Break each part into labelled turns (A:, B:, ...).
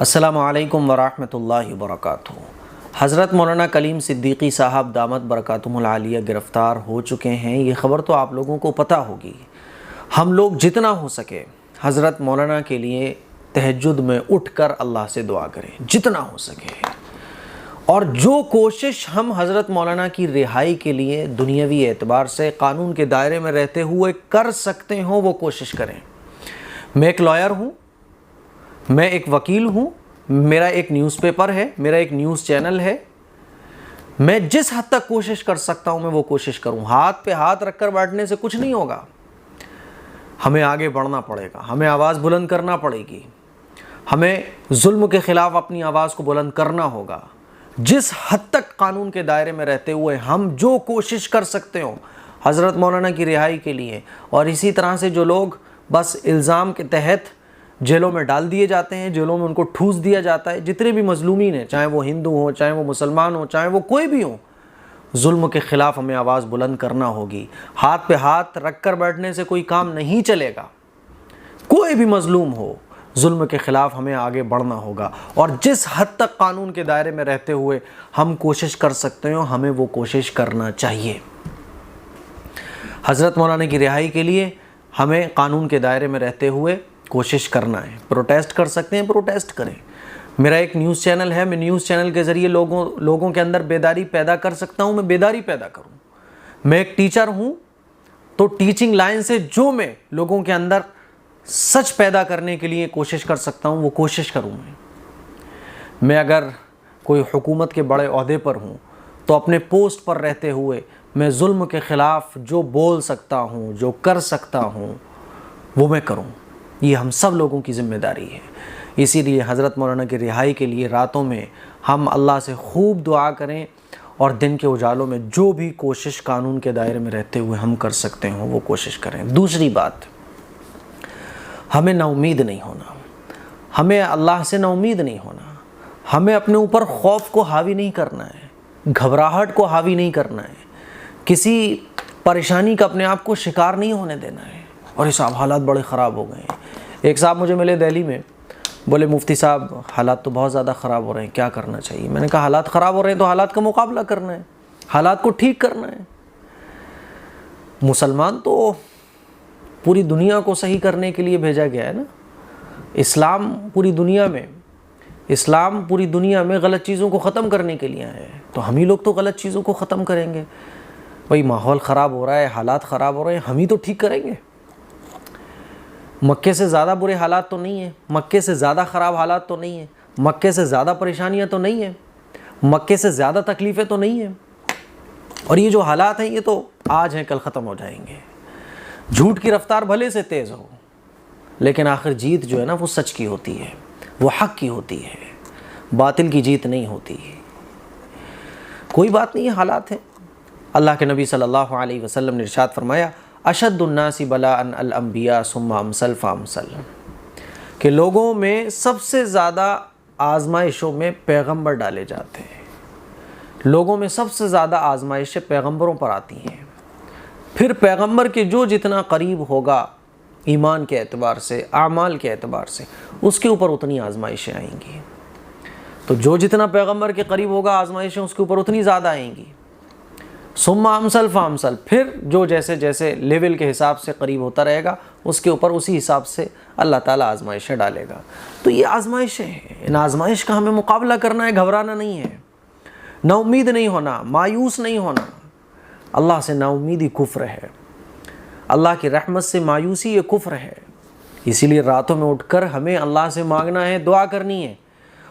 A: السلام علیکم ورحمۃ اللہ وبرکاتہ۔ حضرت مولانا کلیم صدیقی صاحب دامت برکاتہم العالیہ گرفتار ہو چکے ہیں، یہ خبر تو آپ لوگوں کو پتہ ہوگی۔ ہم لوگ جتنا ہو سکے حضرت مولانا کے لیے تہجد میں اٹھ کر اللہ سے دعا کریں، جتنا ہو سکے، اور جو کوشش ہم حضرت مولانا کی رہائی کے لیے دنیاوی اعتبار سے قانون کے دائرے میں رہتے ہوئے کر سکتے ہوں وہ کوشش کریں۔ میں ایک لائر ہوں، میں ایک وکیل ہوں، میرا ایک نیوز پیپر ہے، میرا ایک نیوز چینل ہے، میں جس حد تک کوشش کر سکتا ہوں میں وہ کوشش کروں۔ ہاتھ پہ ہاتھ رکھ کر بیٹھنے سے کچھ نہیں ہوگا، ہمیں آگے بڑھنا پڑے گا، ہمیں آواز بلند کرنا پڑے گی، ہمیں ظلم کے خلاف اپنی آواز کو بلند کرنا ہوگا۔ جس حد تک قانون کے دائرے میں رہتے ہوئے ہم جو کوشش کر سکتے ہوں حضرت مولانا کی رہائی کے لیے، اور اسی طرح سے جو لوگ بس الزام کے تحت جیلوں میں ڈال دیے جاتے ہیں، جیلوں میں ان کو ٹھوس دیا جاتا ہے، جتنے بھی مظلومین ہیں، چاہے وہ ہندو ہوں، چاہے وہ مسلمان ہوں، چاہے وہ کوئی بھی ہوں، ظلم کے خلاف ہمیں آواز بلند کرنا ہوگی۔ ہاتھ پہ ہاتھ رکھ کر بیٹھنے سے کوئی کام نہیں چلے گا، کوئی بھی مظلوم ہو، ظلم کے خلاف ہمیں آگے بڑھنا ہوگا، اور جس حد تک قانون کے دائرے میں رہتے ہوئے ہم کوشش کر سکتے ہوں ہمیں وہ کوشش کرنا چاہیے۔ حضرت مولانا کی رہائی کے لیے ہمیں قانون کے دائرے میں رہتے ہوئے کوشش کرنا ہے۔ پروٹیسٹ کر سکتے ہیں، پروٹیسٹ کریں۔ میرا ایک نیوز چینل ہے، میں نیوز چینل کے ذریعے لوگوں کے اندر بیداری پیدا کر سکتا ہوں، میں بیداری پیدا کروں۔ میں ایک ٹیچر ہوں تو ٹیچنگ لائن سے جو میں لوگوں کے اندر سچ پیدا کرنے کے لیے کوشش کر سکتا ہوں وہ کوشش کروں۔ میں اگر کوئی حکومت کے بڑے عہدے پر ہوں تو اپنے پوسٹ پر رہتے ہوئے میں ظلم کے خلاف جو بول سکتا ہوں، جو کر سکتا ہوں وہ میں کروں۔ یہ ہم سب لوگوں کی ذمہ داری ہے۔ اسی لیے حضرت مولانا کی رہائی کے لیے راتوں میں ہم اللہ سے خوب دعا کریں، اور دن کے اجالوں میں جو بھی کوشش قانون کے دائرے میں رہتے ہوئے ہم کر سکتے ہوں وہ کوشش کریں۔ دوسری بات، ہمیں نا امید نہیں ہونا، ہمیں اللہ سے نا امید نہیں ہونا، ہمیں اپنے اوپر خوف کو حاوی نہیں کرنا ہے، گھبراہٹ کو حاوی نہیں کرنا ہے، کسی پریشانی کا اپنے آپ کو شکار نہیں ہونے دینا ہے۔ اور یہ صاحب حالات بڑے خراب ہو گئے ہیں۔ ایک صاحب مجھے ملے دہلی میں، بولے مفتی صاحب حالات تو بہت زیادہ خراب ہو رہے ہیں، کیا کرنا چاہیے؟ میں نے کہا حالات خراب ہو رہے ہیں تو حالات کا مقابلہ کرنا ہے، حالات کو ٹھیک کرنا ہے۔ مسلمان تو پوری دنیا کو صحیح کرنے کے لیے بھیجا گیا ہے نا۔ اسلام پوری دنیا میں غلط چیزوں کو ختم کرنے کے لیے ہے، تو ہم ہی لوگ تو غلط چیزوں کو ختم کریں گے۔ بھئی ماحول خراب ہو رہا ہے، حالات خراب ہو رہے ہیں، ہم ہی تو ٹھیک کریں گے۔ مکے سے زیادہ برے حالات تو نہیں ہیں، مکے سے زیادہ خراب حالات تو نہیں ہیں، مکے سے زیادہ پریشانیاں تو نہیں ہیں، مکے سے زیادہ تکلیفیں تو نہیں ہیں، اور یہ جو حالات ہیں یہ تو آج ہیں کل ختم ہو جائیں گے۔ جھوٹ کی رفتار بھلے سے تیز ہو لیکن آخر جیت جو ہے نا وہ سچ کی ہوتی ہے، وہ حق کی ہوتی ہے، باطل کی جیت نہیں ہوتی۔ کوئی بات نہیں، حالات ہیں۔ اللہ کے نبی صلی اللہ علیہ وسلم نے ارشاد فرمایا، اشد الناس بلاء الانبیاء ثم امثل فامثل، کہ لوگوں میں سب سے زیادہ آزمائشوں میں پیغمبر ڈالے جاتے ہیں، لوگوں میں سب سے زیادہ آزمائشیں پیغمبروں پر آتی ہیں، پھر پیغمبر کے جو جتنا قریب ہوگا ایمان کے اعتبار سے، اعمال کے اعتبار سے، اس کے اوپر اتنی آزمائشیں آئیں گی۔ تو جو جتنا پیغمبر کے قریب ہوگا آزمائشیں اس کے اوپر اتنی زیادہ آئیں گی۔ ثم امثل فامثل، پھر جو جیسے جیسے لیول کے حساب سے قریب ہوتا رہے گا اس کے اوپر اسی حساب سے اللہ تعالیٰ آزمائشیں ڈالے گا۔ تو یہ آزمائشیں ہیں، ان آزمائش کا ہمیں مقابلہ کرنا ہے، گھبرانا نہیں ہے، نا امید نہیں ہونا، مایوس نہیں ہونا۔ اللہ سے نا امیدی کفر ہے، اللہ کی رحمت سے مایوسی یہ کفر ہے۔ اسی لیے راتوں میں اٹھ کر ہمیں اللہ سے مانگنا ہے، دعا کرنی ہے،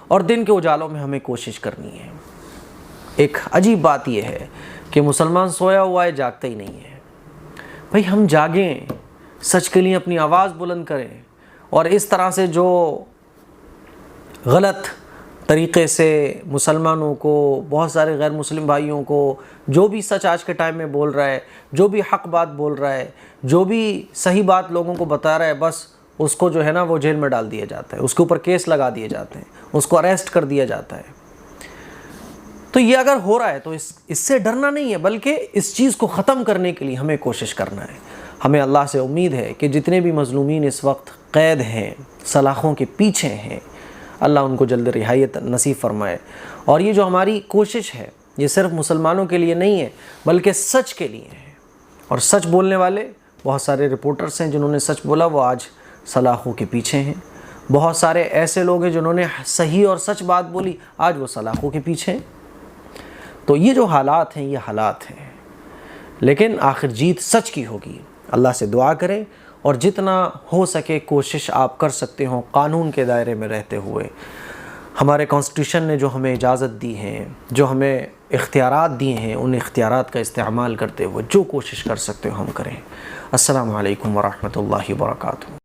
A: اور دن کے اجالوں میں ہمیں کوشش کرنی ہے۔ ایک عجیب بات یہ ہے کہ مسلمان سویا ہوا ہے، جاگتا ہی نہیں ہے۔ بھئی ہم جاگیں، سچ کے لیے اپنی آواز بلند کریں، اور اس طرح سے جو غلط طریقے سے مسلمانوں کو، بہت سارے غیر مسلم بھائیوں کو، جو بھی سچ آج کے ٹائم میں بول رہا ہے، جو بھی حق بات بول رہا ہے، جو بھی صحیح بات لوگوں کو بتا رہا ہے، بس اس کو جو ہے نا وہ جیل میں ڈال دیا جاتا ہے، اس کے اوپر کیس لگا دیے جاتے ہیں، اس کو اریسٹ کر دیا جاتا ہے۔ تو یہ اگر ہو رہا ہے تو اس سے ڈرنا نہیں ہے، بلکہ اس چیز کو ختم کرنے کے لیے ہمیں کوشش کرنا ہے۔ ہمیں اللہ سے امید ہے کہ جتنے بھی مظلومین اس وقت قید ہیں، سلاخوں کے پیچھے ہیں، اللہ ان کو جلد رہائی نصیب فرمائے۔ اور یہ جو ہماری کوشش ہے یہ صرف مسلمانوں کے لیے نہیں ہے بلکہ سچ کے لیے ہے، اور سچ بولنے والے بہت سارے رپورٹرز ہیں جنہوں نے سچ بولا وہ آج سلاخوں کے پیچھے ہیں، بہت سارے ایسے لوگ ہیں جنہوں نے صحیح اور سچ بات بولی آج وہ سلاخوں کے پیچھے ہیں۔ تو یہ جو حالات ہیں یہ حالات ہیں، لیکن آخر جیت سچ کی ہوگی۔ اللہ سے دعا کریں اور جتنا ہو سکے کوشش آپ کر سکتے ہوں قانون کے دائرے میں رہتے ہوئے، ہمارے کانسٹیٹیوشن نے جو ہمیں اجازت دی ہے، جو ہمیں اختیارات دیے ہیں، ان اختیارات کا استعمال کرتے ہوئے جو کوشش کر سکتے ہو ہم کریں۔ السلام علیکم ورحمۃ اللہ وبرکاتہ۔